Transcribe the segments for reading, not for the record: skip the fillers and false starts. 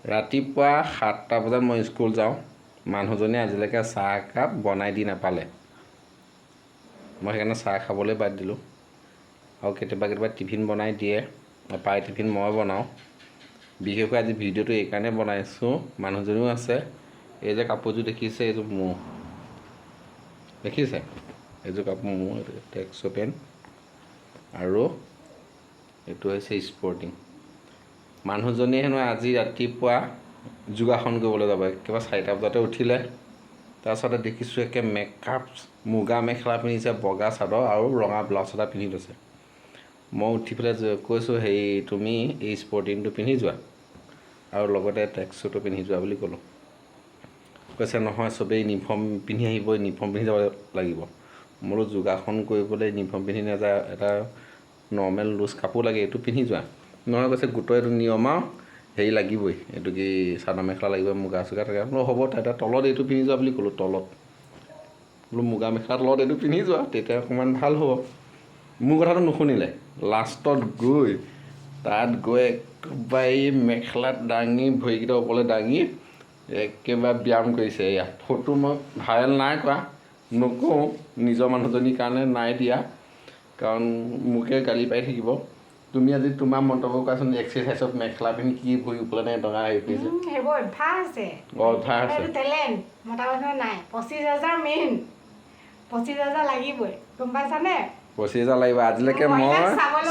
ৰাতিপুৱা 7টা বজাত মই স্কুল যাওঁ মানুহজনে আজিলৈকে চাহ একাপ বনাই দি নাপালে মই সেইকাৰণে চাহ খাবলৈ বাদ দিলোঁ আৰু কেতিয়াবা টিফিন বনাই দিয়ে প্ৰায় টিফিন মই বনাওঁ বিশেষকৈ আজি ভিডিঅ'টো এইকাৰণে বনাইছোঁ মানুহজনীও আছে এই যে কাপোৰযোৰ দেখিছে এইযোৰ মোৰ দেখিছে এইযোৰ কাপোৰ মোৰ টেক্সো পেণ্ট আৰু এইটো হৈছে স্পৰ্টিং মানুহজনীয়ে হেনো আজি ৰাতিপুৱা যোগাসন কৰিবলৈ যাব একেবাৰে 4টা বজাতে উঠিলে তাৰপিছতে দেখিছোঁ একে মেকআপ মুগা মেখেলা পিন্ধিছে বগা চাদৰ আৰু ৰঙা ব্লাউজ এটা পিন্ধি লৈছে মই উঠি পেলাই কৈছোঁ হেৰি তুমি এই স্পৰ্টিংটো পিন্ধি যোৱা আৰু লগতে ট্ৰেকচুটটো পিন্ধি যোৱা বুলি ক'লোঁ কৈছে নহয় চবেই ইউনিফৰ্ম পিন্ধি আহিব ইউনিফৰ্ম পিন্ধি যাব লাগিব মোৰো যোগাসন কৰিবলৈ ইউনিফৰ্ম পিন্ধি নাযায় এটা নৰ্মেল লুজ কাপোৰ লাগে এইটো পিন্ধি যোৱা নহয় কৈছে গোটৰ এইটো নিয়ম আৰু হেৰি লাগিবই এইটো কি চাদৰ মেখেলা লাগিব মুগা চুগা থাকে হ'ব তেতিয়া তলত এইটো পিন্ধি যোৱা বুলি ক'লোঁ তলত বোলো মুগা মেখেলা তলত এইটো পিন্ধি যোৱা তেতিয়া অকণমান ভাল হ'ব মোৰ কথাটো নুশুনিলে লাষ্টত গৈ তাত গৈ একেবাৰে মেখেলাত দাঙি ভৰিকেইটা ওপৰলৈ দাঙি একেবাৰে ব্যায়াম কৰিছে এয়া ফটো মই ভাইৰেল নাই কৰা নকওঁ নিজৰ মানুহজনীৰ কাৰণে নাই দিয়া কাৰণ মোকে গালি পাই থাকিব তুমি আজি তোমাৰ মন্তব্য কোৱাচোন এক্সাৰচাইজত মেখেলা পিন্ধি কি ভৰি ওপৰলৈ নাই দঙা হেৰি কৰিছে সেইবোৰ অভ্যাস আছে অভ্যাস আছে টেলেণ্ট মতা মানুহ নাই 25,000 মেইন 25,000 লাগিবই গম পাইছানে 25,000 লাগিব আজিলৈকে মই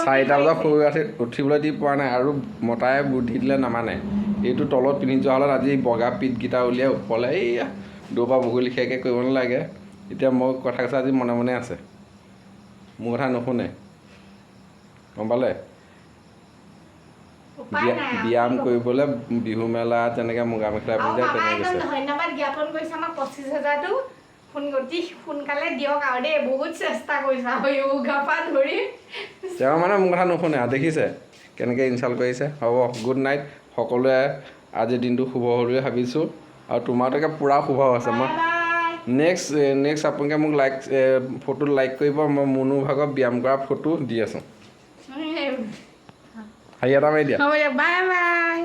4টা বজাত শুই উঠিবলৈ দি পোৱা নাই আৰু মতাই বুদ্ধি দিলে নামানে এইটো তলত পিন্ধি যোৱা হ'লত আজি বগা পিঠকেইটা উলিয়াই ওপৰলৈ এইয়া দৌপা বগলী লেখীয়াকৈ কৰিব নালাগে এতিয়া মই কথা কৈছোঁ আজি মনে মনে আছে মোৰ কথা নুশুনে গম পালে ব্যায়াম কৰিবলৈ বিহু মেলা তেনেকৈ মুগা মেখেলা পিন্ধি যায় তেনেকৈ গৈছে ধন্যবাদ জ্ঞাপন কৰিছে আমাক 25,000টো অতি সোনকালে দিয়ক আৰু দেই বহুত চেষ্টা কৰিছা য়োগা ধৰি তেওঁ মানে মোৰ কথা নুশুনে আৰু দেখিছে কেনেকৈ ইনচাল্ট কৰিছে হ'ব গুড নাইট সকলোৱে আজিৰ দিনটো শুভ হ'ল বুলি ভাবিছোঁ আৰু তোমালোকে পূৰা শুভ আছে মই নেক্সট আপোনালোকে মোক ফটো লাইক কৰিব মই মুনু ভাগৰ ব্যায়াম কৰা ফটো দি আছোঁ হাঁহি এটা মাৰি দিয়া বাই বাই